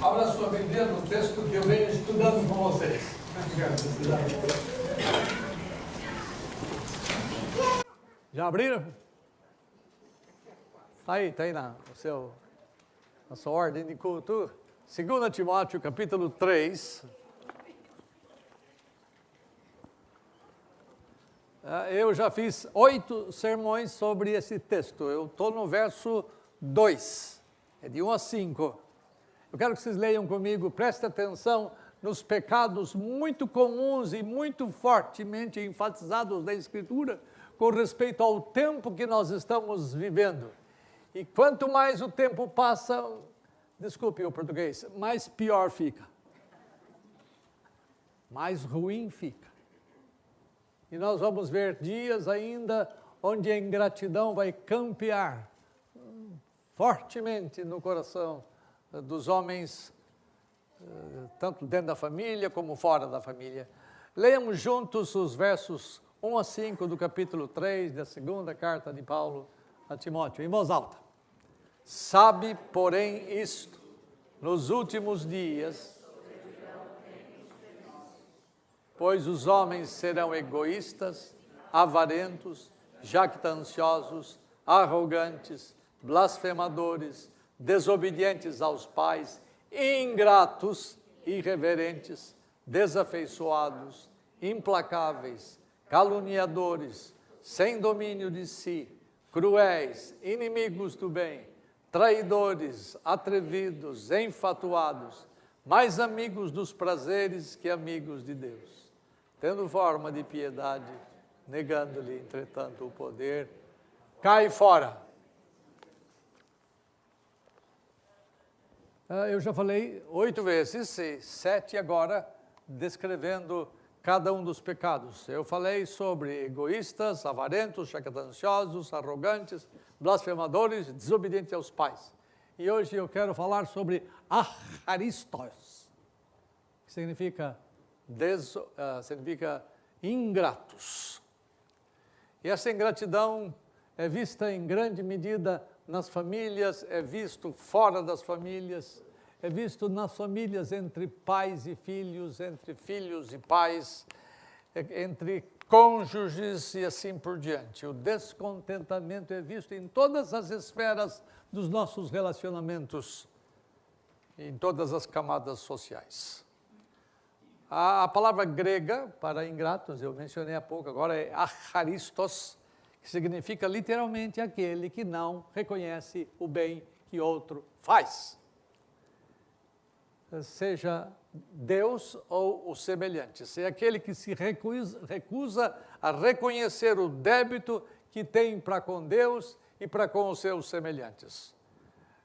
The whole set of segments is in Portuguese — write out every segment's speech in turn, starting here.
Abra sua Bíblia no texto que eu venho estudando com vocês. Já abriram? Está aí na sua ordem de culto. 2 Timóteo, capítulo 3. Eu já fiz 8 sermões sobre esse texto. Eu estou no verso 2. É de 1 a 5. Eu quero que vocês leiam comigo, prestem atenção nos pecados muito comuns e muito fortemente enfatizados da Escritura com respeito ao tempo que nós estamos vivendo. E quanto mais o tempo passa, desculpe o português, mais pior fica. Mais ruim fica. E nós vamos ver dias ainda onde a ingratidão vai campear fortemente no coração dos homens, tanto dentro da família como fora da família. Leiamos juntos os versos 1 a 5 do capítulo 3 da segunda carta de Paulo a Timóteo, em voz alta. Sabe, porém, isto, nos últimos dias, pois os homens serão egoístas, avarentos, jactanciosos, arrogantes, blasfemadores, desobedientes aos pais, ingratos, irreverentes, desafeiçoados, implacáveis, caluniadores, sem domínio de si, cruéis, inimigos do bem, traidores, atrevidos, enfatuados, mais amigos dos prazeres que amigos de Deus, tendo forma de piedade, negando-lhe, entretanto, o poder. Cai fora. Eu já falei 8 vezes, 7 agora, descrevendo cada um dos pecados. Eu falei sobre egoístas, avarentos, jactanciosos, arrogantes, blasfemadores, desobedientes aos pais. E hoje eu quero falar sobre acharistos, que significa ingratos. E essa ingratidão é vista em grande medida nas famílias, é visto fora das famílias, é visto nas famílias entre pais e filhos, entre filhos e pais, entre cônjuges e assim por diante. O descontentamento é visto em todas as esferas dos nossos relacionamentos, em todas as camadas sociais. A palavra grega para ingratos, eu mencionei há pouco, agora é acharistos, que significa literalmente aquele que não reconhece o bem que outro faz. Seja Deus ou o semelhante, seja aquele que se recusa a reconhecer o débito que tem para com Deus e para com os seus semelhantes.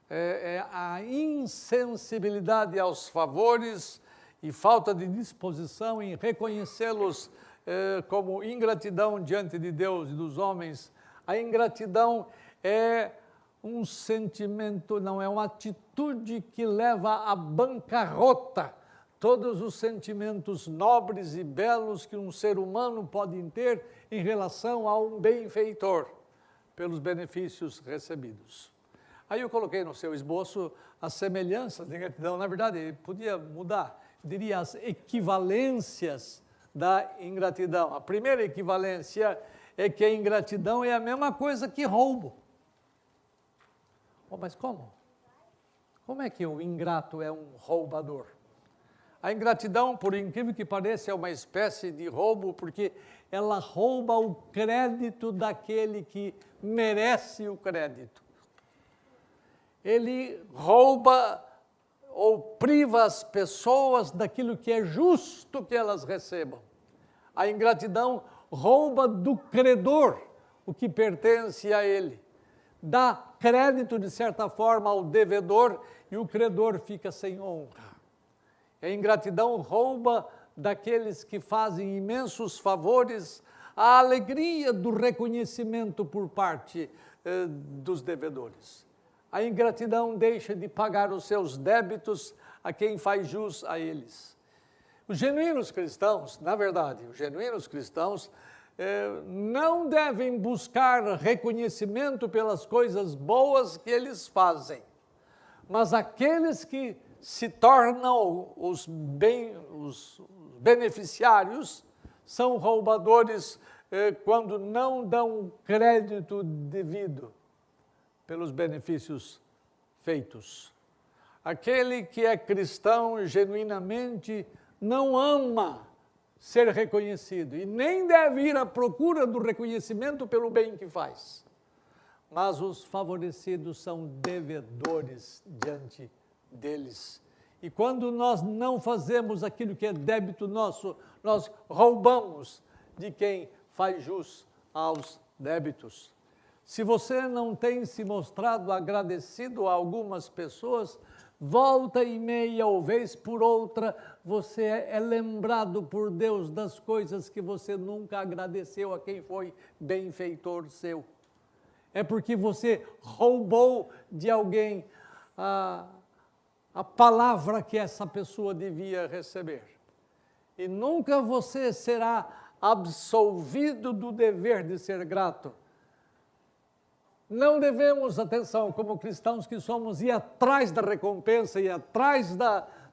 É a insensibilidade aos favores e falta de disposição em reconhecê-los como ingratidão diante de Deus e dos homens. A ingratidão é um sentimento, não é uma atitude que leva à bancarrota todos os sentimentos nobres e belos que um ser humano pode ter em relação a um benfeitor, pelos benefícios recebidos. Aí eu coloquei no seu esboço as semelhanças de ingratidão. Na verdade, podia mudar, eu diria as equivalências da ingratidão. A primeira equivalência é que a ingratidão é a mesma coisa que roubo. Oh, mas como? Como é que o ingrato é um roubador? A ingratidão, por incrível que pareça, é uma espécie de roubo, porque ela rouba o crédito daquele que merece o crédito. Ele rouba ou priva as pessoas daquilo que é justo que elas recebam. A ingratidão rouba do credor o que pertence a ele. Dá crédito, de certa forma, ao devedor e o credor fica sem honra. A ingratidão rouba daqueles que fazem imensos favores a alegria do reconhecimento por parte dos devedores. A ingratidão deixa de pagar os seus débitos a quem faz jus a eles. Os genuínos cristãos, na verdade, não devem buscar reconhecimento pelas coisas boas que eles fazem, mas aqueles que se tornam os beneficiários, são roubadores quando não dão crédito devido pelos benefícios feitos. Aquele que é cristão genuinamente não ama ser reconhecido e nem deve ir à procura do reconhecimento pelo bem que faz. Mas os favorecidos são devedores diante deles. E quando nós não fazemos aquilo que é débito nosso, nós roubamos de quem faz jus aos débitos. Se você não tem se mostrado agradecido a algumas pessoas, volta e meia ou vez por outra, você é lembrado por Deus das coisas que você nunca agradeceu a quem foi benfeitor seu. É porque você roubou de alguém a palavra que essa pessoa devia receber. E nunca você será absolvido do dever de ser grato. Não devemos, atenção, como cristãos que somos, ir atrás da recompensa, ir atrás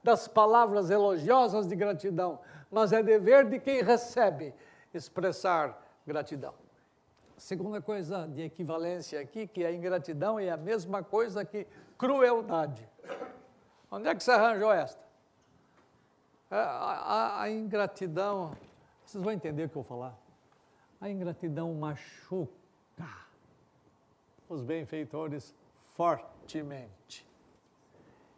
das palavras elogiosas de gratidão, mas é dever de quem recebe expressar gratidão. A segunda coisa de equivalência aqui, que a ingratidão é a mesma coisa que crueldade. Onde é que você arranjou esta? A ingratidão, vocês vão entender o que eu vou falar. A ingratidão machuca os benfeitores fortemente.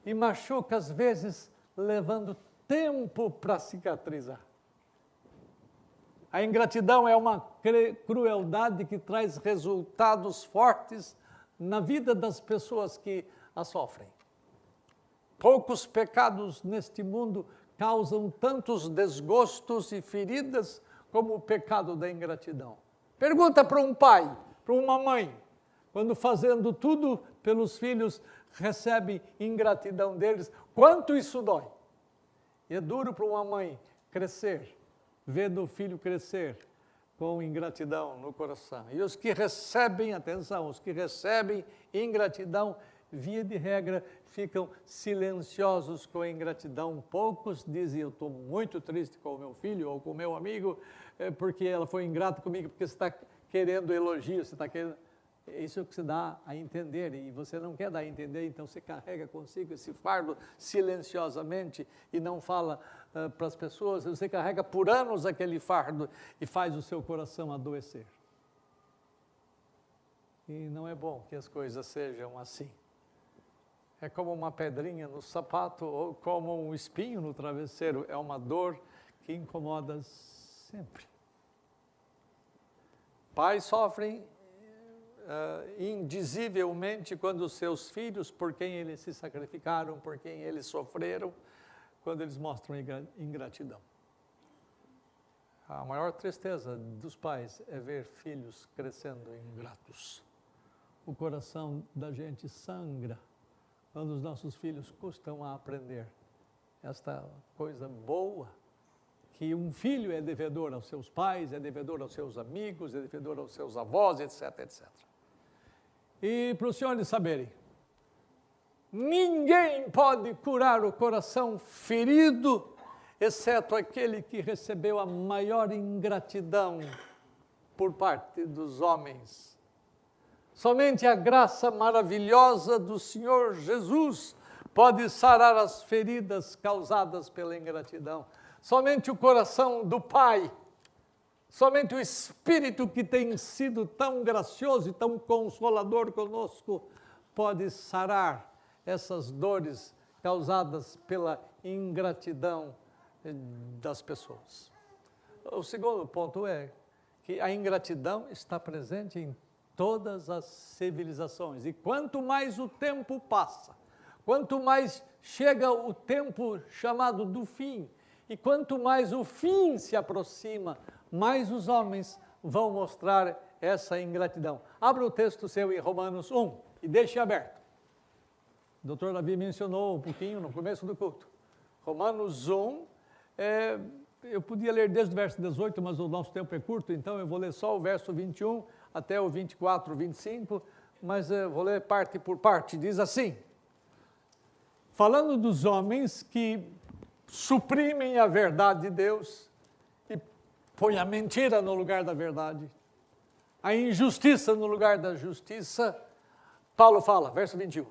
E machuca, às vezes, levando tempo para cicatrizar. A ingratidão é uma crueldade que traz resultados fortes na vida das pessoas que a sofrem. Poucos pecados neste mundo causam tantos desgostos e feridas como o pecado da ingratidão. Pergunta para um pai, para uma mãe, quando fazendo tudo pelos filhos, recebe ingratidão deles, quanto isso dói? E é duro para uma mãe crescer, vendo o filho crescer com ingratidão no coração. E os que recebem, atenção, os que recebem ingratidão, via de regra, ficam silenciosos com a ingratidão. Poucos dizem, eu estou muito triste com o meu filho ou com o meu amigo, porque ela foi ingrata comigo, porque você está querendo elogio, você está querendo... Isso é o que se dá a entender, e você não quer dar a entender, então você carrega consigo esse fardo silenciosamente e não fala para as pessoas, você carrega por anos aquele fardo e faz o seu coração adoecer. E não é bom que as coisas sejam assim. É como uma pedrinha no sapato ou como um espinho no travesseiro, é uma dor que incomoda sempre. Pais sofrem indizivelmente quando seus filhos, por quem eles se sacrificaram, por quem eles sofreram, quando eles mostram ingratidão. A maior tristeza dos pais é ver filhos crescendo ingratos. O coração da gente sangra quando os nossos filhos custam a aprender esta coisa boa, que um filho é devedor aos seus pais, é devedor aos seus amigos, é devedor aos seus avós, etc, etc. E para os senhores saberem, ninguém pode curar o coração ferido, exceto aquele que recebeu a maior ingratidão por parte dos homens. Somente a graça maravilhosa do Senhor Jesus pode sarar as feridas causadas pela ingratidão. Somente o coração do Pai, somente o Espírito que tem sido tão gracioso e tão consolador conosco pode sarar essas dores causadas pela ingratidão das pessoas. O segundo ponto é que a ingratidão está presente em todas as civilizações. E quanto mais o tempo passa, quanto mais chega o tempo chamado do fim, e quanto mais o fim se aproxima, mais os homens vão mostrar essa ingratidão. Abra o texto seu em Romanos 1 e deixe aberto. O doutor Davi mencionou um pouquinho no começo do culto. Romanos 1, eu podia ler desde o verso 18, mas o nosso tempo é curto, então eu vou ler só o verso 21 até o 24, 25, mas eu vou ler parte por parte. Diz assim: falando dos homens que suprimem a verdade de Deus e põem a mentira no lugar da verdade, a injustiça no lugar da justiça, Paulo fala, verso 21,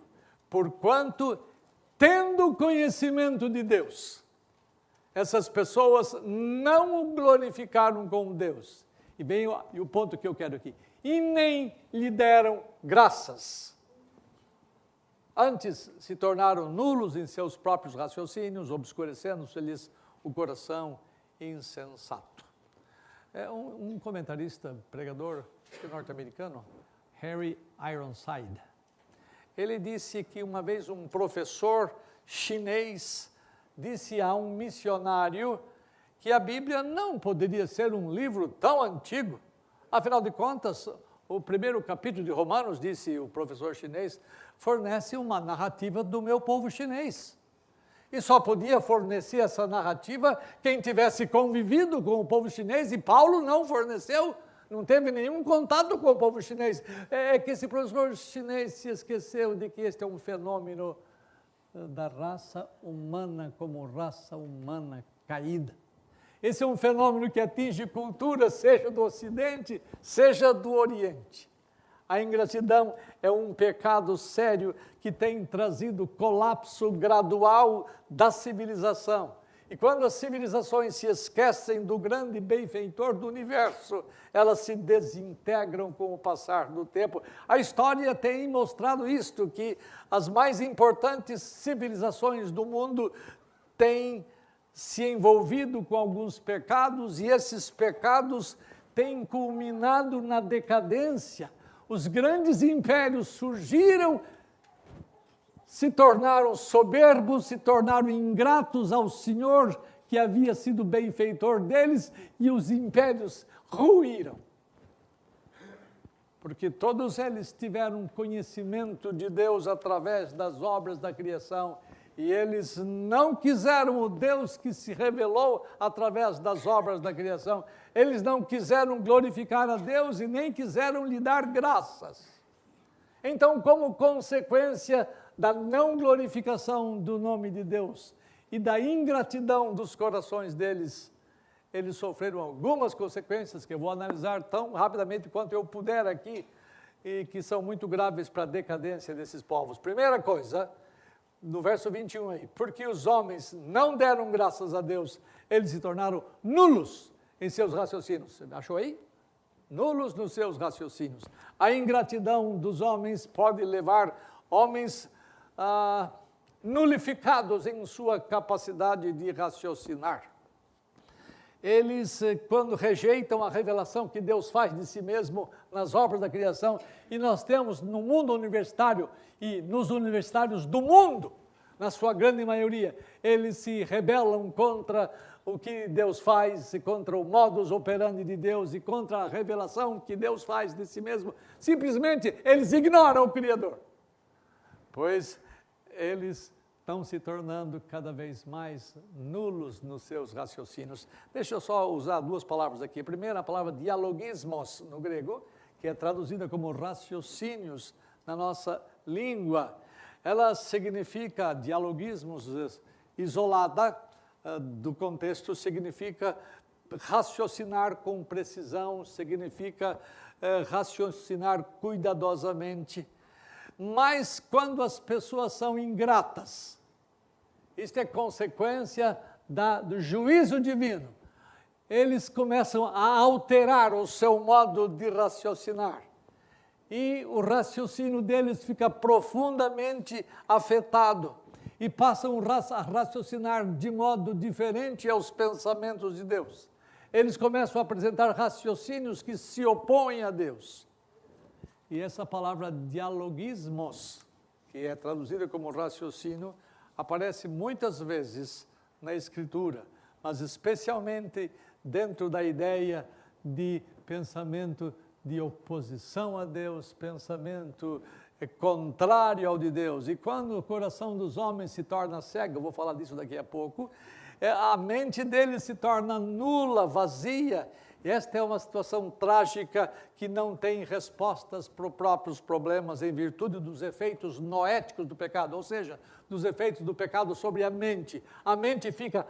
porquanto, tendo conhecimento de Deus, essas pessoas não o glorificaram como Deus. E vem o ponto que eu quero aqui. E nem lhe deram graças. Antes se tornaram nulos em seus próprios raciocínios, obscurecendo-se-lhes o coração insensato. Um comentarista, pregador norte-americano, Harry Ironside, ele disse que uma vez um professor chinês disse a um missionário que a Bíblia não poderia ser um livro tão antigo. Afinal de contas, o primeiro capítulo de Romanos, disse o professor chinês, fornece uma narrativa do meu povo chinês. E só podia fornecer essa narrativa quem tivesse convivido com o povo chinês, e Paulo não forneceu, não teve nenhum contato com o povo chinês. É que esse professor chinês se esqueceu de que este é um fenômeno da raça humana como raça humana caída. Esse é um fenômeno que atinge cultura, seja do Ocidente, seja do Oriente. A ingratidão é um pecado sério que tem trazido colapso gradual da civilização. E quando as civilizações se esquecem do grande benfeitor do universo, elas se desintegram com o passar do tempo. A história tem mostrado isto, que as mais importantes civilizações do mundo têm se envolvido com alguns pecados, e esses pecados têm culminado na decadência. Os grandes impérios surgiram, se tornaram soberbos, se tornaram ingratos ao Senhor, que havia sido benfeitor deles, e os impérios ruíram. Porque todos eles tiveram conhecimento de Deus através das obras da criação, e eles não quiseram o Deus que se revelou através das obras da criação. Eles não quiseram glorificar a Deus e nem quiseram lhe dar graças. Então, como consequência da não glorificação do nome de Deus e da ingratidão dos corações deles, eles sofreram algumas consequências que eu vou analisar tão rapidamente quanto eu puder aqui, e que são muito graves para a decadência desses povos. Primeira coisa, no verso 21 aí, porque os homens não deram graças a Deus, eles se tornaram nulos em seus raciocínios. Você achou aí? Nulos nos seus raciocínios. A ingratidão dos homens pode levar homens nulificados em sua capacidade de raciocinar. Eles, quando rejeitam a revelação que Deus faz de si mesmo nas obras da criação, e nós temos no mundo universitário e nos universitários do mundo, na sua grande maioria, eles se rebelam contra o que Deus faz, contra o modus operandi de Deus e contra a revelação que Deus faz de si mesmo. Simplesmente, eles ignoram o Criador, pois eles estão se tornando cada vez mais nulos nos seus raciocínios. Deixa eu só usar duas palavras aqui. A primeira, a palavra dialogismos, no grego, que é traduzida como raciocínios na nossa língua. Ela significa, dialogismos, isolada do contexto, significa raciocinar com precisão, significa raciocinar cuidadosamente. Mas quando as pessoas são ingratas, isto é consequência do juízo divino, eles começam a alterar o seu modo de raciocinar. E o raciocínio deles fica profundamente afetado e passam a raciocinar de modo diferente aos pensamentos de Deus. Eles começam a apresentar raciocínios que se opõem a Deus. E essa palavra dialogismos, que é traduzida como raciocínio, aparece muitas vezes na Escritura, mas especialmente dentro da ideia de pensamento de oposição a Deus, pensamento contrário ao de Deus. E quando o coração dos homens se torna cego, eu vou falar disso daqui a pouco, a mente deles se torna nula, vazia, E esta é uma situação trágica que não tem respostas para os próprios problemas em virtude dos efeitos noéticos do pecado, ou seja, dos efeitos do pecado sobre a mente. A mente fica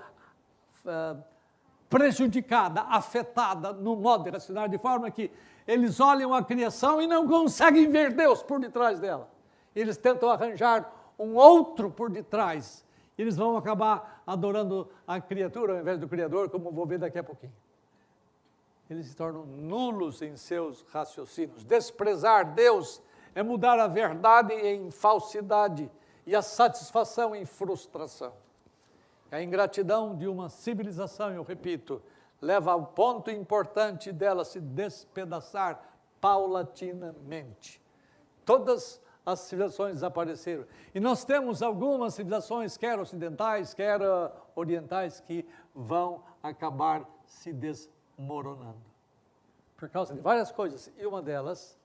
prejudicada, afetada no modo de raciocinar, de forma que eles olham a criação e não conseguem ver Deus por detrás dela. Eles tentam arranjar um outro por detrás. Eles vão acabar adorando a criatura ao invés do Criador, como vou ver daqui a pouquinho. Eles se tornam nulos em seus raciocínios. Desprezar Deus é mudar a verdade em falsidade e a satisfação em frustração. A ingratidão de uma civilização, eu repito, leva ao ponto importante dela se despedaçar paulatinamente. Todas as civilizações desapareceram. E nós temos algumas civilizações, quer ocidentais, quer orientais, que vão acabar se desmoronando. Por causa de várias coisas. E uma delas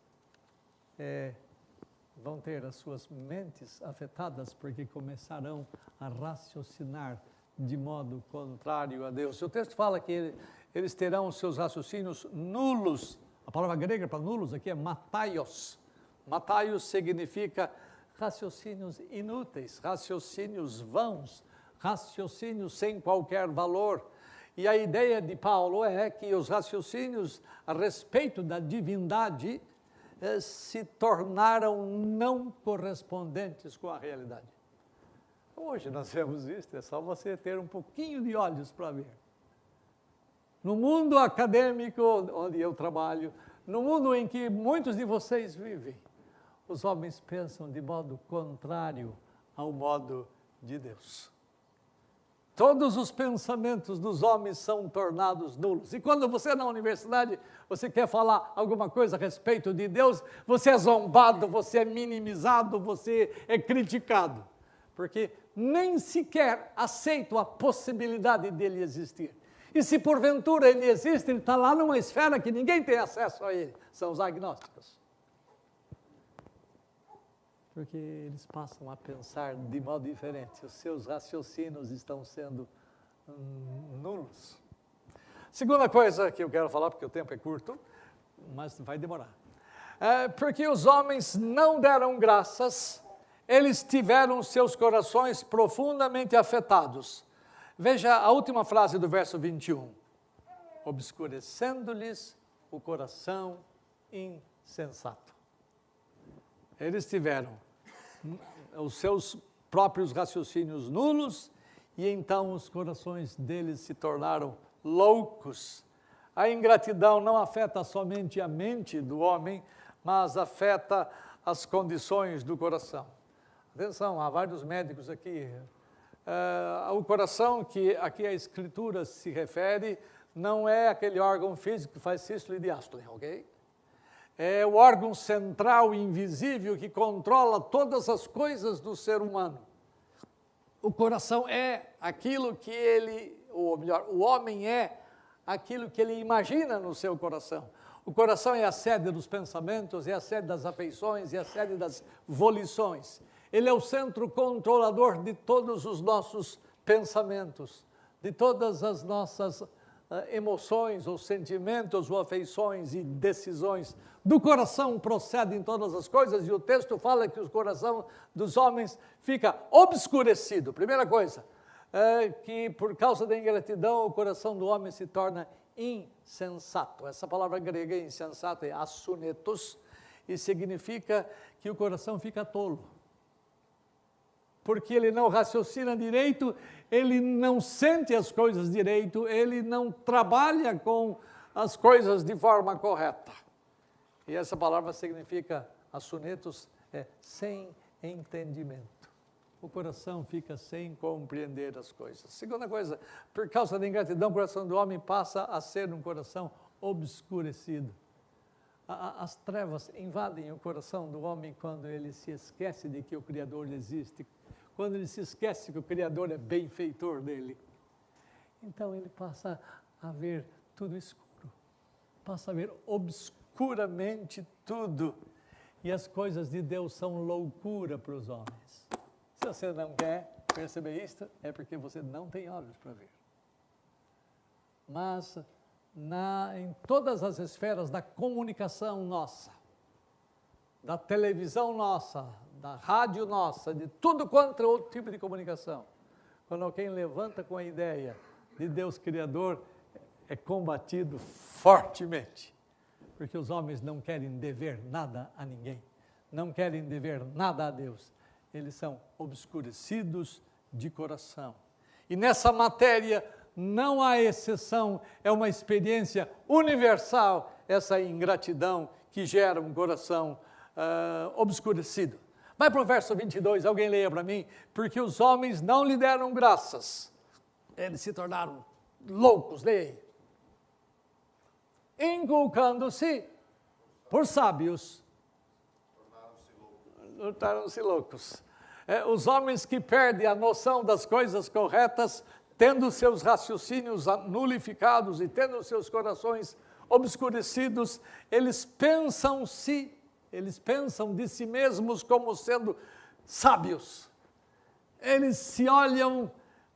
vão ter as suas mentes afetadas porque começarão a raciocinar de modo contrário a Deus. O texto fala que eles terão os seus raciocínios nulos. A palavra grega para nulos aqui é mataios. Mataios significa raciocínios inúteis, raciocínios vãos, raciocínios sem qualquer valor. E a ideia de Paulo é que os raciocínios a respeito da divindade se tornaram não correspondentes com a realidade. Hoje nós vemos isso, é só você ter um pouquinho de olhos para ver. No mundo acadêmico onde eu trabalho, no mundo em que muitos de vocês vivem, os homens pensam de modo contrário ao modo de Deus. Todos os pensamentos dos homens são tornados nulos. E quando você na universidade, você quer falar alguma coisa a respeito de Deus, você é zombado, você é minimizado, você é criticado. Porque nem sequer aceito a possibilidade dele existir. E se porventura ele existe, ele está lá numa esfera que ninguém tem acesso a ele. São os agnósticos. Porque eles passam a pensar de modo diferente. Os seus raciocínios estão sendo nulos. Segunda coisa que eu quero falar, porque o tempo é curto, mas vai demorar. Porque os homens não deram graças, eles tiveram seus corações profundamente afetados. Veja a última frase do verso 21. Obscurecendo-lhes o coração insensato. Eles tiveram os seus próprios raciocínios nulos e então os corações deles se tornaram loucos. A ingratidão não afeta somente a mente do homem, mas afeta as condições do coração. Atenção, há vários médicos aqui. O coração que aqui a Escritura se refere não é aquele órgão físico que faz sístole e diástole, ok? É o órgão central e invisível que controla todas as coisas do ser humano. O coração é aquilo que ou melhor, o homem é aquilo que ele imagina no seu coração. O coração é a sede dos pensamentos, é a sede das afeições, é a sede das volições. Ele é o centro controlador de todos os nossos pensamentos, de todas as nossas emoções, ou sentimentos, ou afeições e decisões. Do coração procedem todas as coisas, e o texto fala que o coração dos homens fica obscurecido. Primeira coisa, que por causa da ingratidão, o coração do homem se torna insensato. Essa palavra grega insensato é assunetos, e significa que o coração fica tolo. Porque ele não raciocina direito, ele não sente as coisas direito, ele não trabalha com as coisas de forma correta. E essa palavra significa, assunetos, sem entendimento. O coração fica sem compreender as coisas. Segunda coisa, por causa da ingratidão, o coração do homem passa a ser um coração obscurecido. As trevas invadem o coração do homem quando ele se esquece de que o Criador existe, quando ele se esquece que o Criador é benfeitor dele. Então ele passa a ver tudo escuro, passa a ver obscuramente tudo, e as coisas de Deus são loucura para os homens. Se você não quer perceber isto, é porque você não tem olhos para ver. Mas em todas as esferas da comunicação nossa, da televisão nossa, da rádio nossa, de tudo quanto é outro tipo de comunicação. Quando alguém levanta com a ideia de Deus Criador, é combatido fortemente, porque os homens não querem dever nada a ninguém, não querem dever nada a Deus. Eles são obscurecidos de coração. E nessa matéria não há exceção, é uma experiência universal, essa ingratidão que gera um coração obscurecido. Vai para o verso 22, alguém leia para mim. Porque os homens não lhe deram graças, eles se tornaram loucos, leia aí. Inculcando-se por sábios, tornaram-se loucos. Os homens que perdem a noção das coisas corretas, tendo seus raciocínios nulificados e tendo seus corações obscurecidos, eles pensam de si mesmos como sendo sábios. Eles se olham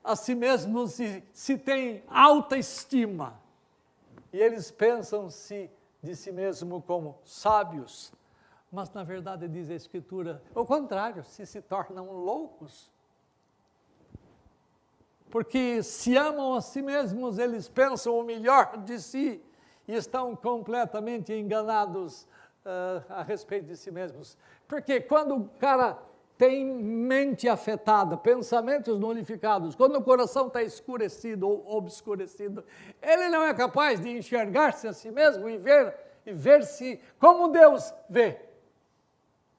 a si mesmos e se têm alta estima. E eles pensam de si mesmo como sábios. Mas, na verdade, diz a Escritura, o contrário, se tornam loucos. Porque se amam a si mesmos, eles pensam o melhor de si e estão completamente enganados a respeito de si mesmos. Porque quando o cara tem mente afetada, pensamentos nulificados, quando o coração está escurecido ou obscurecido, ele não é capaz de enxergar-se a si mesmo e ver-se como Deus vê.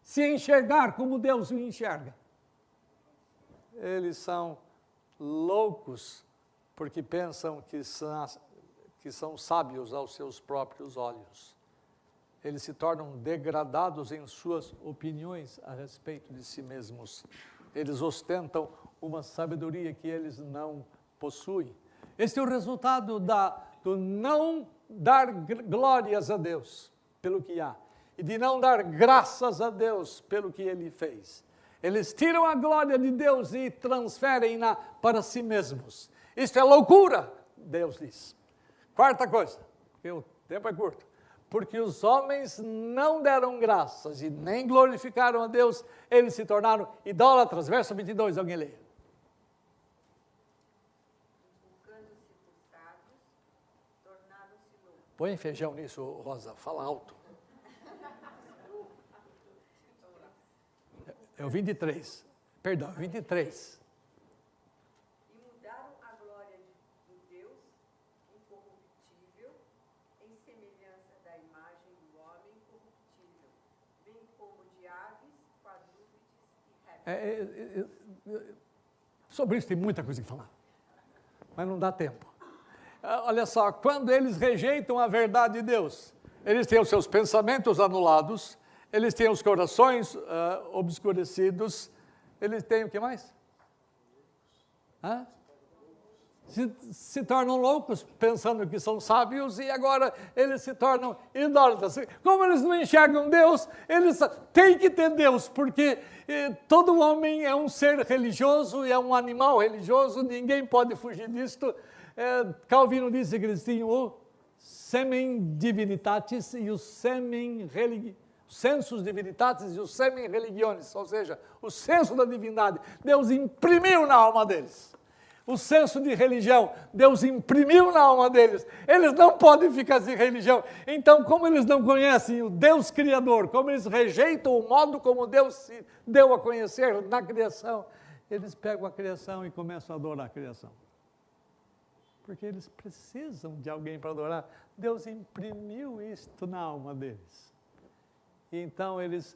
Se enxergar como Deus o enxerga. Eles são loucos porque pensam que são sábios aos seus próprios olhos. Eles se tornam degradados em suas opiniões a respeito de si mesmos. Eles ostentam uma sabedoria que eles não possuem. Este é o resultado do não dar glórias a Deus pelo que há e de não dar graças a Deus pelo que Ele fez. Eles tiram a glória de Deus e transferem-na para si mesmos. Isto é loucura, Deus diz. Quarta coisa, porque o tempo é curto. Porque os homens não deram graças e nem glorificaram a Deus, eles se tornaram idólatras. Verso 22, alguém leia. Inculcando-se por sábios, tornaram-se loucos. Põe feijão nisso, Rosa, fala alto. É o 23, perdão, 23. E mudaram a glória do Deus incorruptível em semelhança da imagem do homem corruptível, bem como de aves, quadrúpedes e répteis. Sobre isso tem muita coisa que falar, mas não dá tempo. Olha só, quando eles rejeitam a verdade de Deus, eles têm os seus pensamentos anulados, eles têm os corações obscurecidos, eles têm o que mais? Se tornam loucos, pensando que são sábios, e agora eles se tornam idólatras. Como eles não enxergam Deus, eles têm que ter Deus, porque todo homem é um ser religioso, é um animal religioso, ninguém pode fugir disto. Calvino disse que eles tinham o semen divinitatis e o semen sensus divinitatis e o semen religionis, ou seja, o senso da divindade. Deus imprimiu na alma deles. O senso de religião, Deus imprimiu na alma deles. Eles não podem ficar sem religião. Então, como eles não conhecem o Deus Criador, como eles rejeitam o modo como Deus se deu a conhecer na criação, eles pegam a criação e começam a adorar a criação. Porque eles precisam de alguém para adorar. Deus imprimiu isto na alma deles. E então eles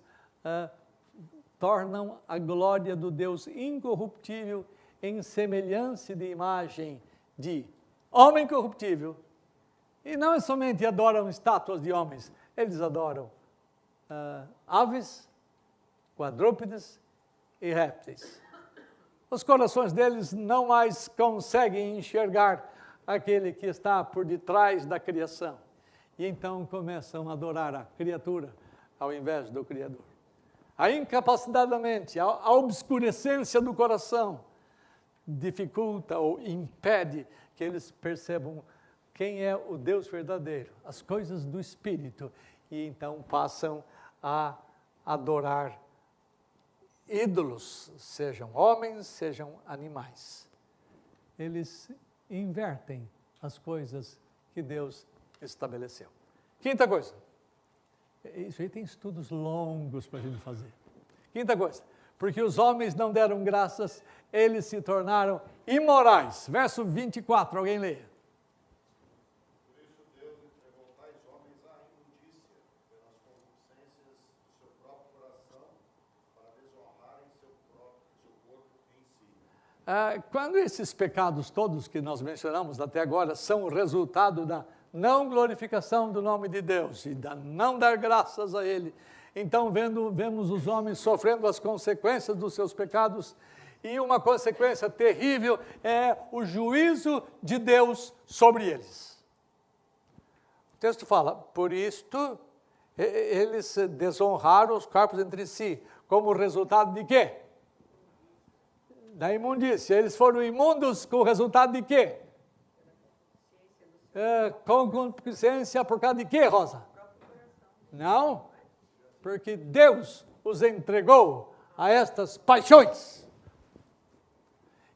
tornam a glória do Deus incorruptível em semelhança de imagem de homem corruptível. E não somente adoram estátuas de homens, eles adoram aves, quadrúpedes e répteis. Os corações deles não mais conseguem enxergar aquele que está por detrás da criação. E então começam a adorar a criatura ao invés do Criador. A incapacidade da mente, a obscurecência do coração dificulta ou impede que eles percebam quem é o Deus verdadeiro, as coisas do Espírito, e então passam a adorar ídolos, sejam homens, sejam animais. Eles invertem as coisas que Deus estabeleceu. Quinta coisa. Isso aí tem estudos longos para a gente fazer. Quinta coisa. Porque os homens não deram graças, eles se tornaram imorais. Verso 24, alguém lê. Por isso Deus entregou tais homens à imundícia, pelas concupiscências do seu próprio coração, para desonrarem seu corpo em si. Quando esses pecados todos que nós mencionamos até agora são o resultado da não glorificação do nome de Deus e da não dar graças a Ele, então vemos os homens sofrendo as consequências dos seus pecados, e uma consequência terrível é o juízo de Deus sobre eles. O texto fala, por isto eles desonraram os corpos entre si, como resultado de quê? Da imundícia. Eles foram imundos com o resultado de quê? Com concupiscência por causa de quê, Rosa? Não, porque Deus os entregou a estas paixões.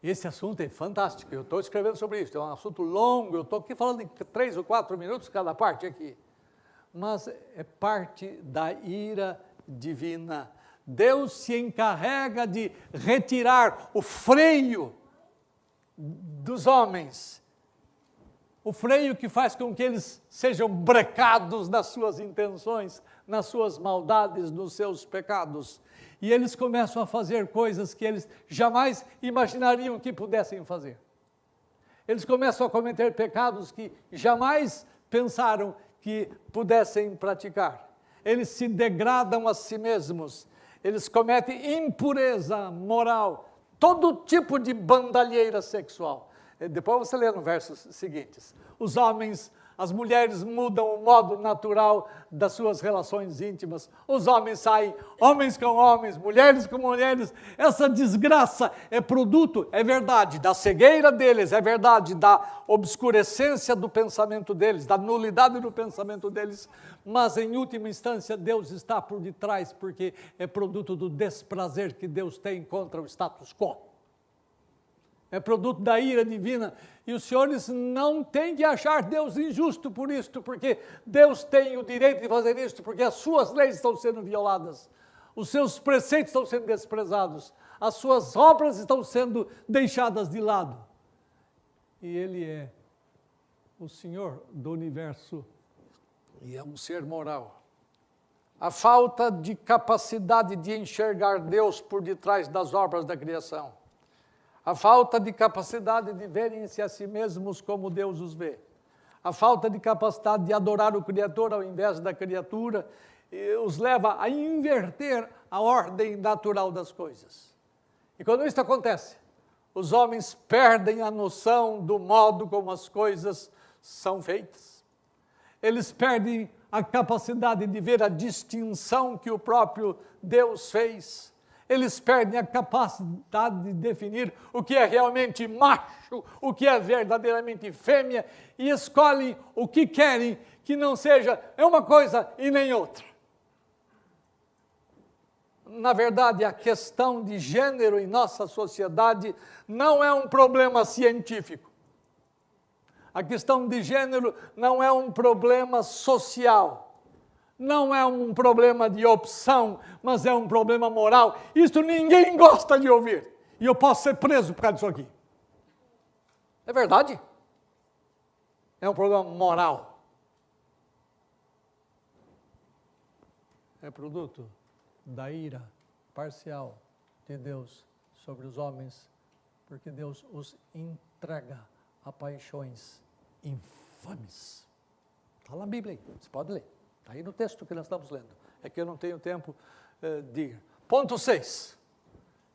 Esse assunto é fantástico, eu estou escrevendo sobre isso, é um assunto longo, eu estou aqui falando em 3 ou 4 minutos cada parte aqui. Mas é parte da ira divina. Deus se encarrega de retirar o freio dos homens, o freio que faz com que eles sejam brecados nas suas intenções, nas suas maldades, nos seus pecados. E eles começam a fazer coisas que eles jamais imaginariam que pudessem fazer. Eles começam a cometer pecados que jamais pensaram que pudessem praticar. Eles se degradam a si mesmos. Eles cometem impureza moral, todo tipo de bandalheira sexual. Depois você lê no versos seguintes. Os homens, as mulheres mudam o modo natural das suas relações íntimas. Os homens saem, homens com homens, mulheres com mulheres. Essa desgraça é produto, é verdade, da cegueira deles, é verdade, da obscurecência do pensamento deles, da nulidade do pensamento deles. Mas, em última instância, Deus está por detrás, porque é produto do desprazer que Deus tem contra o status quo. É produto da ira divina, e os senhores não têm que achar Deus injusto por isto, porque Deus tem o direito de fazer isto, porque as suas leis estão sendo violadas, os seus preceitos estão sendo desprezados, as suas obras estão sendo deixadas de lado. E Ele é o Senhor do universo, e é um ser moral. A falta de capacidade de enxergar Deus por detrás das obras da criação, a falta de capacidade de verem-se a si mesmos como Deus os vê, a falta de capacidade de adorar o Criador ao invés da criatura, os leva a inverter a ordem natural das coisas. E quando isso acontece, os homens perdem a noção do modo como as coisas são feitas. Eles perdem a capacidade de ver a distinção que o próprio Deus fez. Eles perdem a capacidade de definir o que é realmente macho, o que é verdadeiramente fêmea, e escolhem o que querem, que não seja uma coisa e nem outra. Na verdade, a questão de gênero em nossa sociedade não é um problema científico. A questão de gênero não é um problema social. Não é um problema de opção, mas é um problema moral. Isso ninguém gosta de ouvir. E eu posso ser preso por causa disso aqui. É verdade. É um problema moral. É produto da ira parcial de Deus sobre os homens, porque Deus os entrega a paixões infames. Está na Bíblia aí, você pode ler. Está aí no texto que nós estamos lendo. É que eu não tenho tempo de ir. Ponto 6.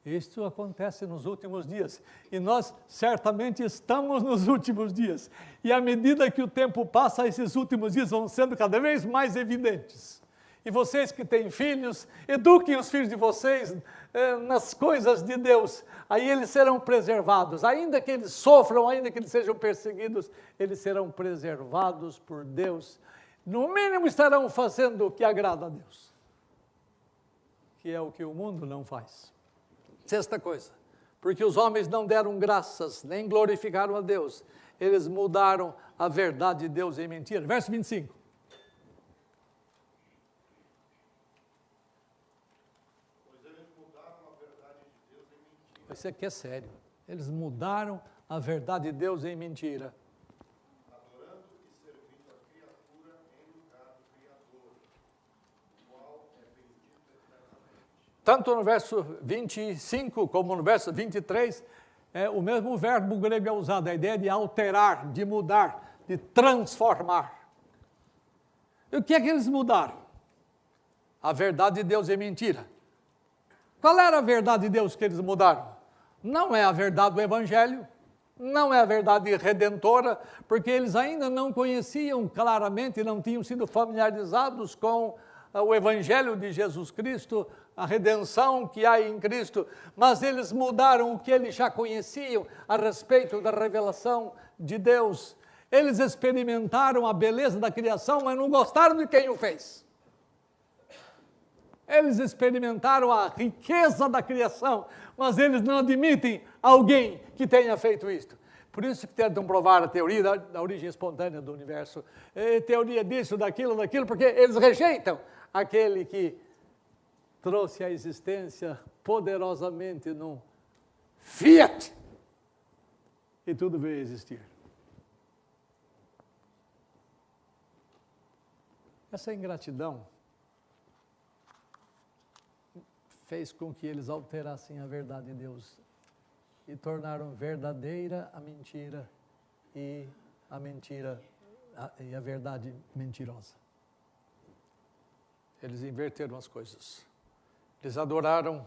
Isto acontece nos últimos dias. E nós certamente estamos nos últimos dias. E à medida que o tempo passa, esses últimos dias vão sendo cada vez mais evidentes. E vocês que têm filhos, eduquem os filhos de vocês nas coisas de Deus. Aí eles serão preservados. Ainda que eles sofram, ainda que eles sejam perseguidos, eles serão preservados por Deus. No mínimo estarão fazendo o que agrada a Deus, que é o que o mundo não faz. Sexta coisa, porque os homens não deram graças, nem glorificaram a Deus. Eles mudaram a verdade de Deus em mentira. Verso 25. Pois eles mudaram a verdade de Deus em mentira. Isso aqui é sério. Eles mudaram a verdade de Deus em mentira. Adorando e servindo a criatura em lugar do Criador, o qual é bendito eternamente. Tanto no verso 25 como no verso 23, o mesmo verbo grego é usado, a ideia de alterar, de mudar, de transformar. E o que é que eles mudaram? A verdade de Deus é mentira. Qual era a verdade de Deus que eles mudaram? Não é a verdade do Evangelho, não é a verdade redentora, porque eles ainda não conheciam claramente, não tinham sido familiarizados com o Evangelho de Jesus Cristo, a redenção que há em Cristo, mas eles mudaram o que eles já conheciam a respeito da revelação de Deus. Eles experimentaram a beleza da criação, mas não gostaram de quem o fez. Eles experimentaram a riqueza da criação, mas eles não admitem alguém que tenha feito isto. Por isso que tentam provar a teoria da origem espontânea do universo, teoria disso, daquilo, porque eles rejeitam aquele que trouxe à existência poderosamente num fiat, e tudo veio a existir. Essa ingratidão fez com que eles alterassem a verdade de Deus e tornaram verdadeira a mentira e a verdade mentirosa. Eles inverteram as coisas. Eles adoraram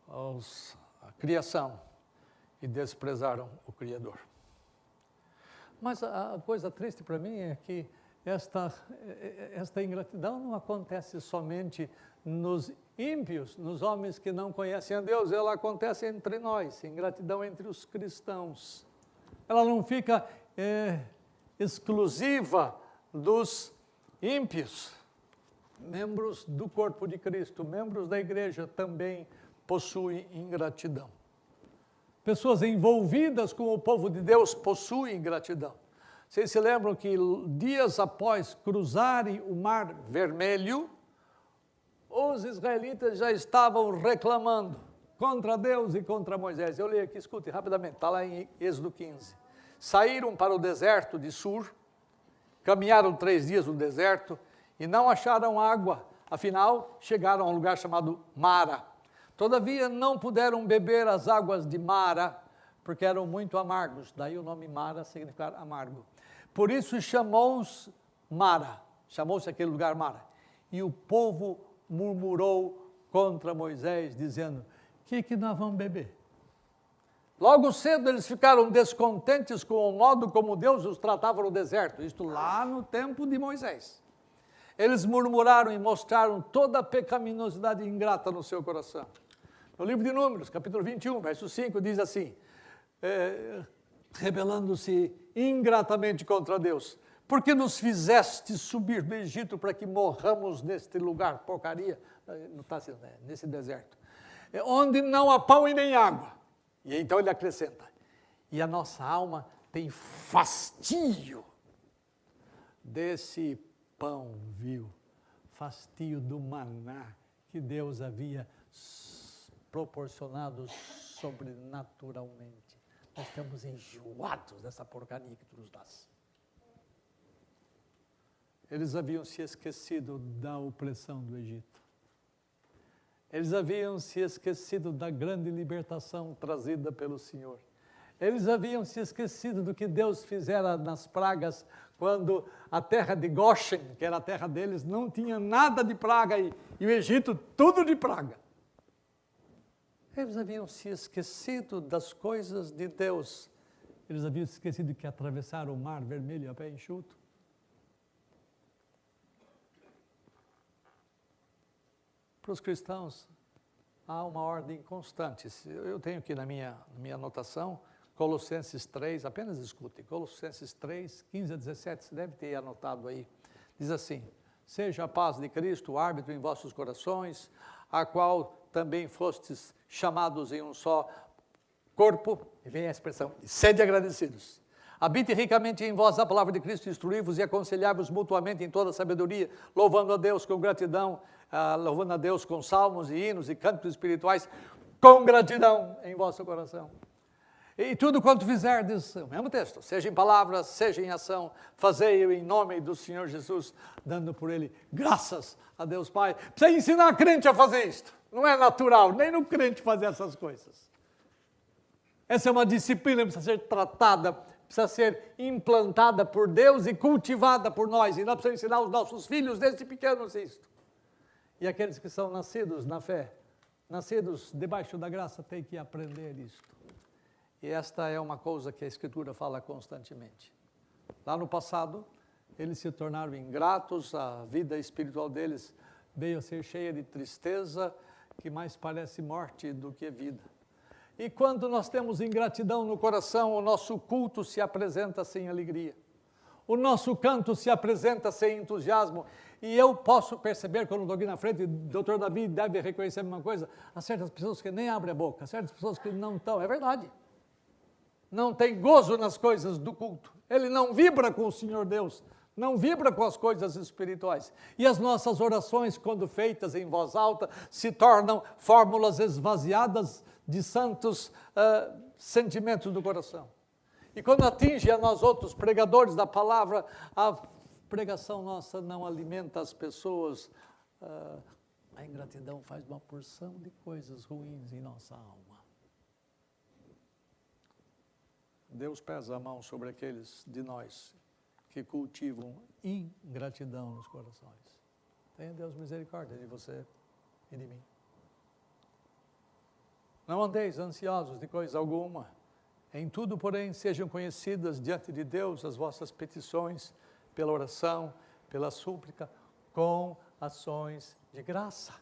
a criação e desprezaram o Criador. Mas a coisa triste para mim é que esta ingratidão não acontece somente nos ímpios, nos homens que não conhecem a Deus, ela acontece entre nós, ingratidão entre os cristãos. Ela não fica exclusiva dos ímpios. Membros do corpo de Cristo, membros da igreja também possuem ingratidão. Pessoas envolvidas com o povo de Deus possuem ingratidão. Vocês se lembram que dias após cruzarem o Mar Vermelho, os israelitas já estavam reclamando contra Deus e contra Moisés. Eu leio aqui, escute rapidamente, está lá em Êxodo 15. Saíram para o deserto de Sur, caminharam 3 dias no deserto e não acharam água. Afinal, chegaram a um lugar chamado Mara. Todavia, não puderam beber as águas de Mara, porque eram muito amargos. Daí o nome Mara significa amargo. Por isso chamou-se Mara, chamou-se aquele lugar Mara. E o povo murmurou contra Moisés, dizendo: o que nós vamos beber? Logo cedo eles ficaram descontentes com o modo como Deus os tratava no deserto, isto lá no tempo de Moisés. Eles murmuraram e mostraram toda a pecaminosidade ingrata no seu coração. No livro de Números, capítulo 21, verso 5, diz assim, rebelando-se ingratamente contra Deus: por que nos fizeste subir do Egito para que morramos neste lugar, porcaria, não está assim, nesse deserto, onde não há pão e nem água? E então ele acrescenta: e a nossa alma tem fastio desse pão vil, fastio do maná que Deus havia proporcionado sobrenaturalmente. Nós estamos enjoados dessa porcaria que tu nos dás. Eles haviam se esquecido da opressão do Egito. Eles haviam se esquecido da grande libertação trazida pelo Senhor. Eles haviam se esquecido do que Deus fizera nas pragas, quando a terra de Goshen, que era a terra deles, não tinha nada de praga, e o Egito tudo de praga. Eles haviam se esquecido das coisas de Deus. Eles haviam se esquecido que atravessaram o Mar Vermelho a pé enxuto. para os cristãos, há uma ordem constante. Eu tenho aqui na minha anotação, Colossenses 3, apenas escute, Colossenses 3, 15 a 17, você deve ter anotado aí. Diz assim: seja a paz de Cristo o árbitro em vossos corações, a qual também fostes chamados em um só corpo, e vem a expressão, sede agradecidos. Habite ricamente em vós a palavra de Cristo, instruí-vos e aconselhai-vos mutuamente em toda sabedoria, louvando a Deus com gratidão, louvando a Deus com salmos e hinos e cânticos espirituais, com gratidão em vosso coração. E tudo quanto fizerdes, o mesmo texto, seja em palavras, seja em ação, fazei-o em nome do Senhor Jesus, dando por ele graças a Deus Pai. Precisa ensinar a crente a fazer isto. Não é natural, nem no crente fazer essas coisas. Essa é uma disciplina que precisa ser tratada, precisa ser implantada por Deus e cultivada por nós. E nós precisamos ensinar os nossos filhos desde pequenos isto. E aqueles que são nascidos na fé, nascidos debaixo da graça, têm que aprender isto. E esta é uma coisa que a Escritura fala constantemente. Lá no passado, eles se tornaram ingratos, a vida espiritual deles veio a ser cheia de tristeza, que mais parece morte do que vida. E quando nós temos ingratidão no coração, o nosso culto se apresenta sem alegria. O nosso canto se apresenta sem entusiasmo. E eu posso perceber, quando estou aqui na frente, o doutor Davi deve reconhecer a mesma coisa, há certas pessoas que nem abrem a boca, há certas pessoas que não estão, é verdade. Não tem gozo nas coisas do culto. Ele não vibra com o Senhor Deus, não vibra com as coisas espirituais. E as nossas orações, quando feitas em voz alta, se tornam fórmulas esvaziadas de santos sentimentos do coração. E quando atinge a nós outros pregadores da palavra, a pregação nossa não alimenta as pessoas. A ingratidão faz uma porção de coisas ruins em nossa alma. Deus pesa a mão sobre aqueles de nós que cultivam ingratidão nos corações. Tenha Deus misericórdia de você e de mim. Não andeis ansiosos de coisa alguma. Em tudo, porém, sejam conhecidas diante de Deus as vossas petições, pela oração, pela súplica, com ações de graça.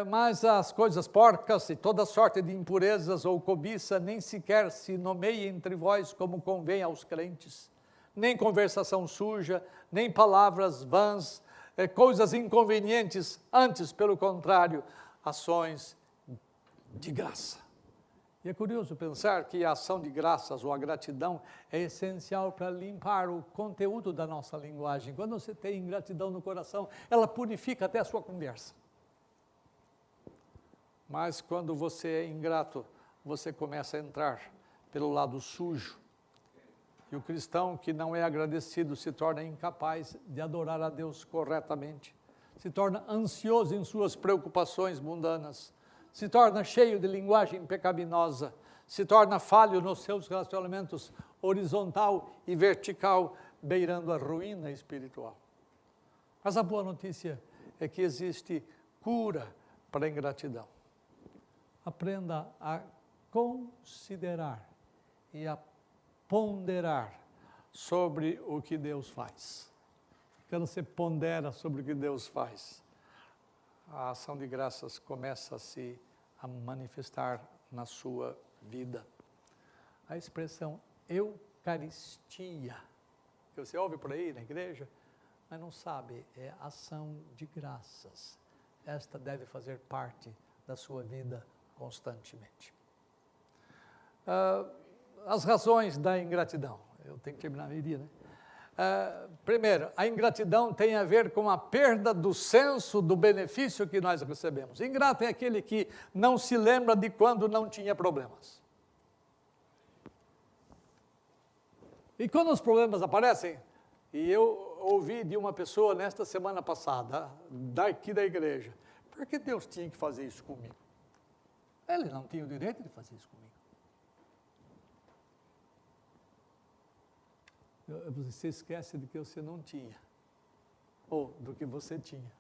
Mas as coisas porcas e toda sorte de impurezas ou cobiça nem sequer se nomeiem entre vós como convém aos crentes, nem conversação suja, nem palavras vãs, coisas inconvenientes, antes, pelo contrário, ações de graça. E é curioso pensar que a ação de graças ou a gratidão é essencial para limpar o conteúdo da nossa linguagem. Quando você tem ingratidão no coração, ela purifica até a sua conversa. Mas quando você é ingrato, você começa a entrar pelo lado sujo. E o cristão que não é agradecido se torna incapaz de adorar a Deus corretamente. Se torna ansioso em suas preocupações mundanas. Se torna cheio de linguagem pecaminosa. Se torna falho nos seus relacionamentos horizontal e vertical, beirando a ruína espiritual. Mas a boa notícia é que existe cura para a ingratidão. Aprenda a considerar e a ponderar sobre o que Deus faz. Quando você pondera sobre o que Deus faz, a ação de graças começa a manifestar na sua vida. A expressão Eucaristia, que você ouve por aí na igreja, mas não sabe, é ação de graças. Esta deve fazer parte da sua vida constantemente. As razões da ingratidão. Eu tenho que terminar a meio-dia, né? Primeiro, a ingratidão tem a ver com a perda do senso do benefício que nós recebemos. Ingrato é aquele que não se lembra de quando não tinha problemas. E quando os problemas aparecem, e eu ouvi de uma pessoa nesta semana passada, daqui da igreja, por que Deus tinha que fazer isso comigo? Ele não tinha o direito de fazer isso comigo. Você esquece do que você não tinha, ou do que você tinha,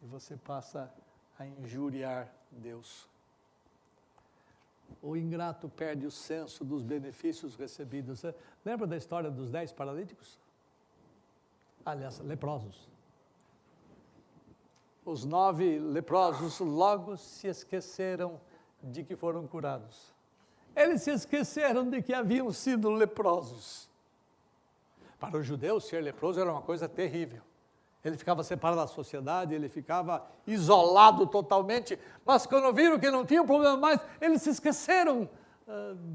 e você passa a injuriar Deus. O ingrato perde o senso dos benefícios recebidos. Você lembra da história dos 10 paralíticos? Aliás, leprosos. os 9 leprosos logo se esqueceram de que foram curados. Eles se esqueceram de que haviam sido leprosos. Para os judeus, ser leproso era uma coisa terrível. Ele ficava separado da sociedade, ele ficava isolado totalmente, mas quando viram que não tinham problema mais, eles se esqueceram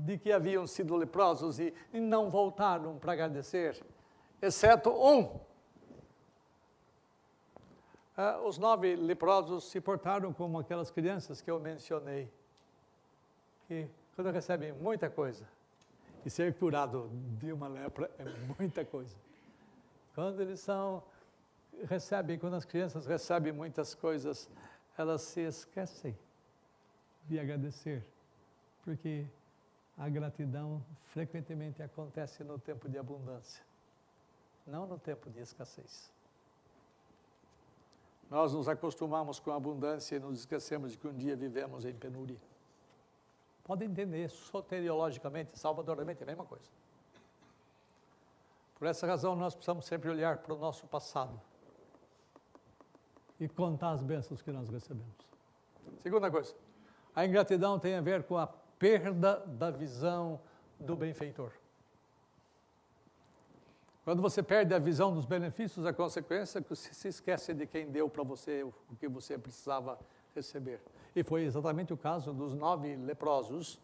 de que haviam sido leprosos e não voltaram para agradecer, exceto um. Os 9 leprosos se portaram como aquelas crianças que eu mencionei, que quando recebem muita coisa, e ser curado de uma lepra é muita coisa. Quando quando as crianças recebem muitas coisas, elas se esquecem de agradecer, porque a gratidão frequentemente acontece no tempo de abundância, não no tempo de escassez. Nós nos acostumamos com a abundância e nos esquecemos de que um dia vivemos em penúria. Pode entender, soteriologicamente, salvadoramente, é a mesma coisa. Por essa razão, nós precisamos sempre olhar para o nosso passado e contar as bênçãos que nós recebemos. Segunda coisa, a ingratidão tem a ver com a perda da visão do benfeitor. Quando você perde a visão dos benefícios, a consequência é que você se esquece de quem deu para você o que você precisava receber. E foi exatamente o caso dos 9 leprosos.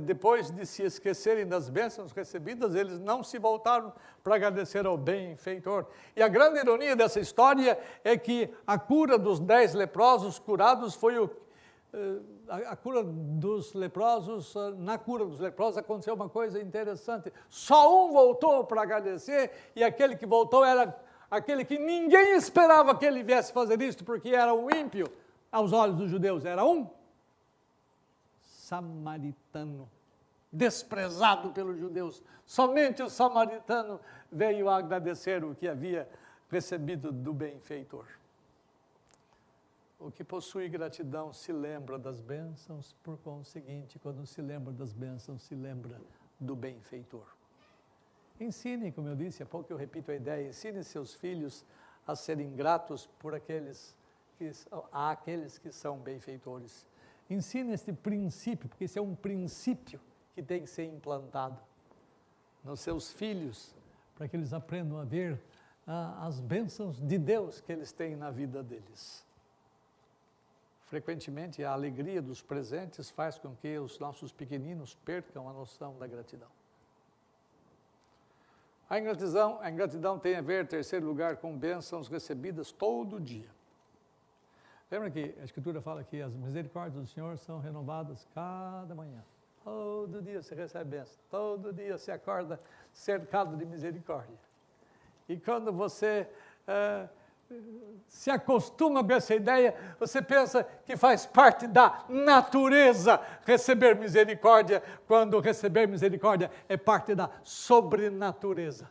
Depois de se esquecerem das bênçãos recebidas, eles não se voltaram para agradecer ao benfeitor. E a grande ironia dessa história é que a cura dos 10 leprosos curados foi a cura dos leprosos. Na cura dos leprosos aconteceu uma coisa interessante. Só um voltou para agradecer, e aquele que voltou era aquele que ninguém esperava que ele viesse fazer isso, porque era um ímpio aos olhos dos judeus. Era um samaritano, desprezado pelos judeus. Somente o samaritano veio a agradecer o que havia recebido do benfeitor. O que possui gratidão se lembra das bênçãos, por conseguinte, quando se lembra das bênçãos, se lembra do benfeitor. Ensine, como eu disse há pouco, eu repito a ideia, ensine seus filhos a serem gratos por aqueles que são benfeitores. Ensine este princípio, porque esse é um princípio que tem que ser implantado nos seus filhos, para que eles aprendam a ver as bênçãos de Deus que eles têm na vida deles. Frequentemente, a alegria dos presentes faz com que os nossos pequeninos percam a noção da gratidão. A ingratidão tem a ver, em terceiro lugar, com bênçãos recebidas todo dia. Lembra que a Escritura fala que as misericórdias do Senhor são renovadas cada manhã. Todo dia você recebe bênção, todo dia você acorda cercado de misericórdia. E quando você se acostuma com essa ideia, você pensa que faz parte da natureza receber misericórdia, quando receber misericórdia é parte da sobrenatureza.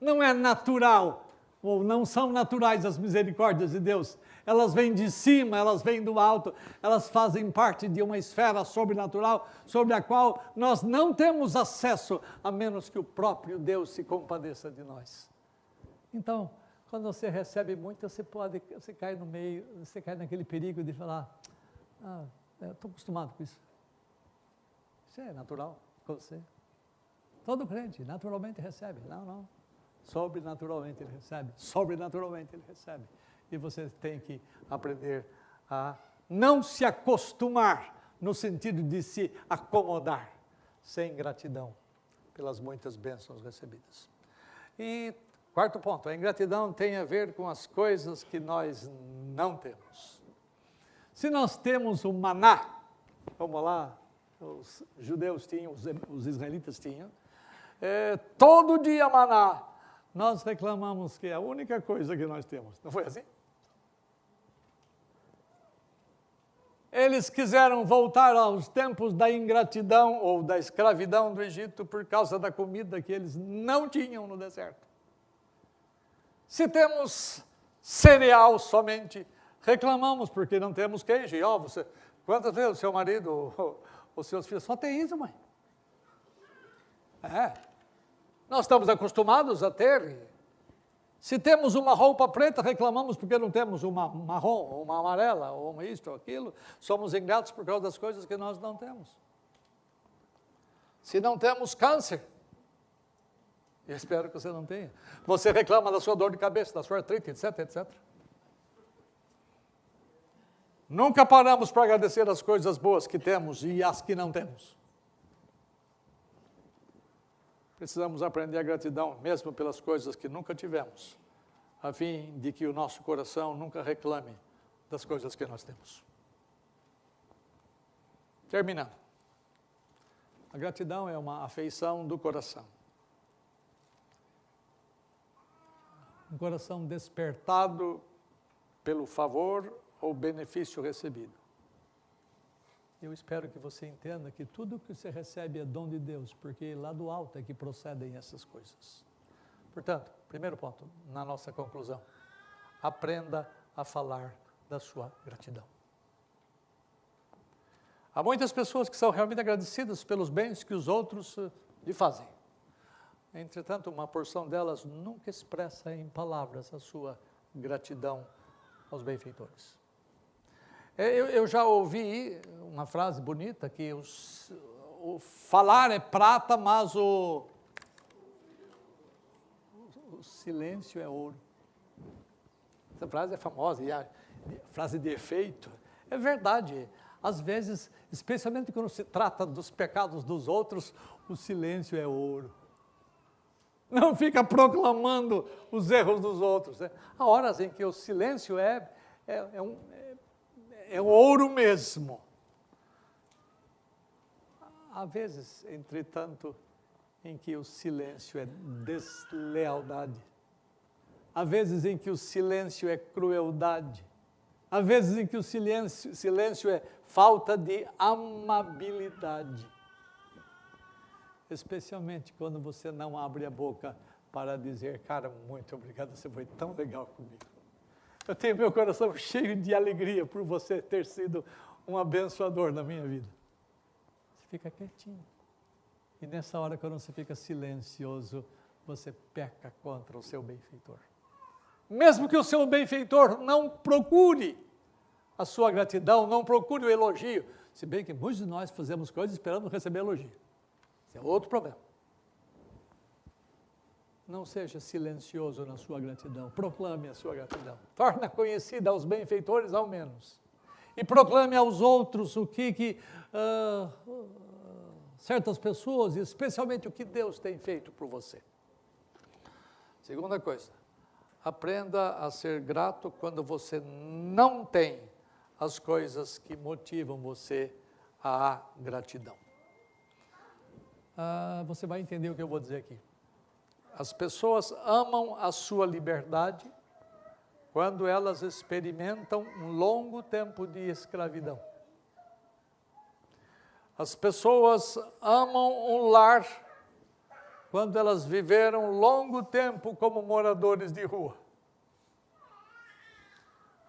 Não é natural, ou não são naturais as misericórdias de Deus. Elas vêm de cima, elas vêm do alto, elas fazem parte de uma esfera sobrenatural sobre a qual nós não temos acesso, a menos que o próprio Deus se compadeça de nós. Então, quando você recebe muito, você cai no meio, você cai naquele perigo de falar, eu estou acostumado com isso. Isso é natural com você. Todo crente naturalmente recebe. Não. Sobrenaturalmente ele recebe. Sobrenaturalmente ele recebe. E você tem que aprender a não se acostumar, no sentido de se acomodar, sem gratidão pelas muitas bênçãos recebidas. E quarto ponto, a ingratidão tem a ver com as coisas que nós não temos. Se nós temos o maná, vamos lá, os judeus tinham, os israelitas tinham, todo dia maná, nós reclamamos que é a única coisa que nós temos. Não foi assim? Eles quiseram voltar aos tempos da ingratidão ou da escravidão do Egito por causa da comida que eles não tinham no deserto. Se temos cereal somente, reclamamos porque não temos queijo e ovos. Quantas vezes o seu marido ou os seus filhos só tem isso, mãe? Nós estamos acostumados a ter. Se temos uma roupa preta, reclamamos porque não temos uma marrom, ou uma amarela, ou uma isto ou aquilo. Somos ingratos por causa das coisas que nós não temos. Se não temos câncer, eu espero que você não tenha, você reclama da sua dor de cabeça, da sua artrite, etc, etc. Nunca paramos para agradecer as coisas boas que temos e as que não temos. Precisamos aprender a gratidão, mesmo pelas coisas que nunca tivemos, a fim de que o nosso coração nunca reclame das coisas que nós temos. Terminando. A gratidão é uma afeição do coração. Um coração despertado pelo favor ou benefício recebido. Eu espero que você entenda que tudo que você recebe é dom de Deus, porque lá do alto é que procedem essas coisas. Portanto, primeiro ponto, na nossa conclusão, aprenda a falar da sua gratidão. Há muitas pessoas que são realmente agradecidas pelos bens que os outros lhe fazem. Entretanto, uma porção delas nunca expressa em palavras a sua gratidão aos benfeitores. Eu já ouvi uma frase bonita, que o falar é prata, mas o silêncio é ouro. Essa frase é famosa, e a frase de efeito. É verdade. Às vezes, especialmente quando se trata dos pecados dos outros, o silêncio é ouro. Não fica proclamando os erros dos outros. Né? Há horas em que o silêncio é ouro mesmo. Há vezes, entretanto, em que o silêncio é deslealdade. Há vezes em que o silêncio é crueldade. Há vezes em que o silêncio é falta de amabilidade. Especialmente quando você não abre a boca para dizer, cara, muito obrigado, você foi tão legal comigo. Eu tenho meu coração cheio de alegria por você ter sido um abençoador na minha vida. Você fica quietinho. E nessa hora, quando você fica silencioso, você peca contra o seu benfeitor. Mesmo que o seu benfeitor não procure a sua gratidão, não procure o elogio, se bem que muitos de nós fazemos coisas esperando receber elogio. Esse é outro problema. Não seja silencioso na sua gratidão, proclame a sua gratidão. Torna conhecida aos benfeitores ao menos. E proclame aos outros o que certas pessoas, e especialmente o que Deus tem feito por você. Segunda coisa, aprenda a ser grato quando você não tem as coisas que motivam você à gratidão. Você vai entender o que eu vou dizer aqui. As pessoas amam a sua liberdade quando elas experimentam um longo tempo de escravidão. As pessoas amam um lar quando elas viveram longo tempo como moradores de rua.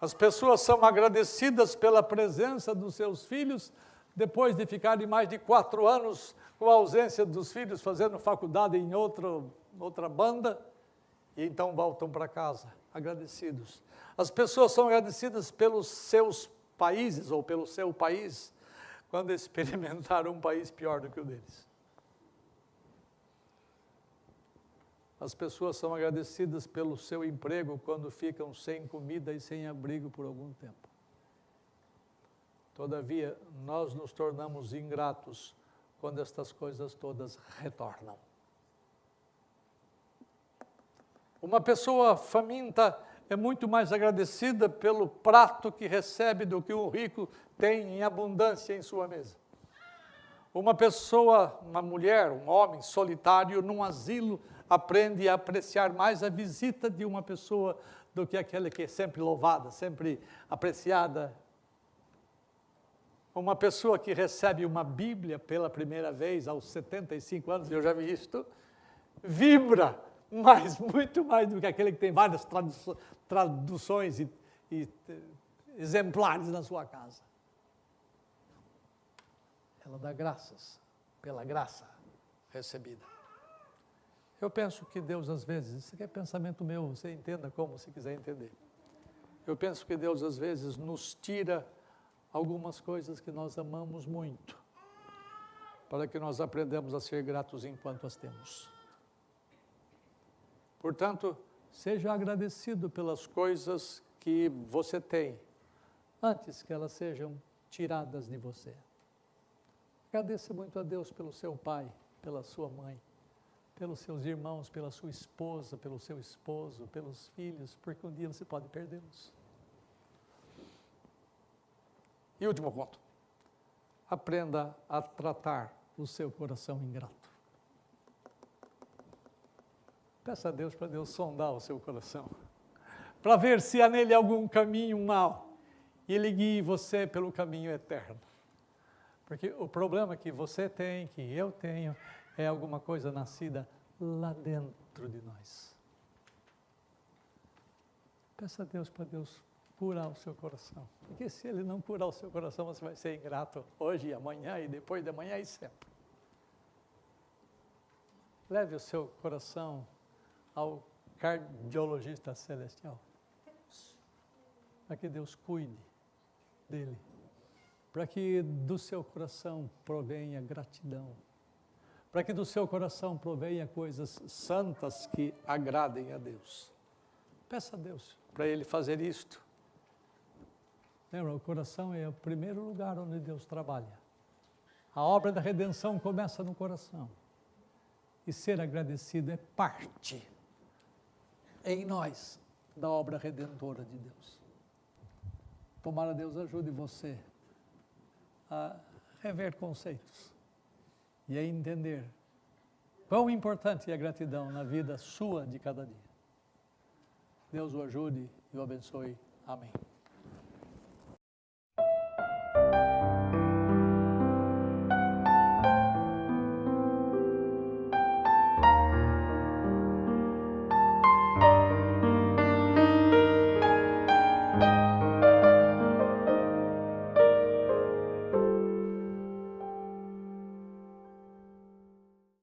As pessoas são agradecidas pela presença dos seus filhos depois de ficarem mais de 4 anos com a ausência dos filhos, fazendo faculdade em outra banda, e então voltam para casa, agradecidos. As pessoas são agradecidas pelos seus países, ou pelo seu país, quando experimentaram um país pior do que o deles. As pessoas são agradecidas pelo seu emprego quando ficam sem comida e sem abrigo por algum tempo. Todavia, nós nos tornamos ingratos quando estas coisas todas retornam. Uma pessoa faminta é muito mais agradecida pelo prato que recebe do que um rico tem em abundância em sua mesa. Uma pessoa, uma mulher, um homem solitário num asilo aprende a apreciar mais a visita de uma pessoa do que aquela que é sempre louvada, sempre apreciada. Uma pessoa que recebe uma Bíblia pela primeira vez aos 75 anos, eu já vi isto, vibra muito mais do que aquele que tem várias traduções e exemplares na sua casa. Ela dá graças pela graça recebida. Eu penso que Deus, às vezes, isso aqui é pensamento meu, você entenda como você quiser entender. Eu penso que Deus, às vezes, nos tira algumas coisas que nós amamos muito, para que nós aprendamos a ser gratos enquanto as temos. Portanto, seja agradecido pelas coisas que você tem, antes que elas sejam tiradas de você. Agradeça muito a Deus pelo seu pai, pela sua mãe, pelos seus irmãos, pela sua esposa, pelo seu esposo, pelos filhos, porque um dia você pode perdê-los. E último ponto. Aprenda a tratar o seu coração ingrato. Peça a Deus para Deus sondar o seu coração, para ver se há nele algum caminho mau, e Ele guie você pelo caminho eterno. Porque o problema que você tem, que eu tenho, é alguma coisa nascida lá dentro de nós. Peça a Deus para Deus curar o seu coração. Porque se Ele não curar o seu coração, você vai ser ingrato hoje e amanhã, e depois de amanhã e sempre. Leve o seu coração ao cardiologista celestial, para que Deus cuide dele, para que do seu coração provenha gratidão, para que do seu coração provenha coisas santas que agradem a Deus. Peça a Deus para Ele fazer isto. Lembra, o coração é o primeiro lugar onde Deus trabalha. A obra da redenção começa no coração. E ser agradecido é parte em nós da obra redentora de Deus. Tomara Deus ajude você a rever conceitos e a entender quão importante é a gratidão na vida sua de cada dia. Deus o ajude e o abençoe. Amém.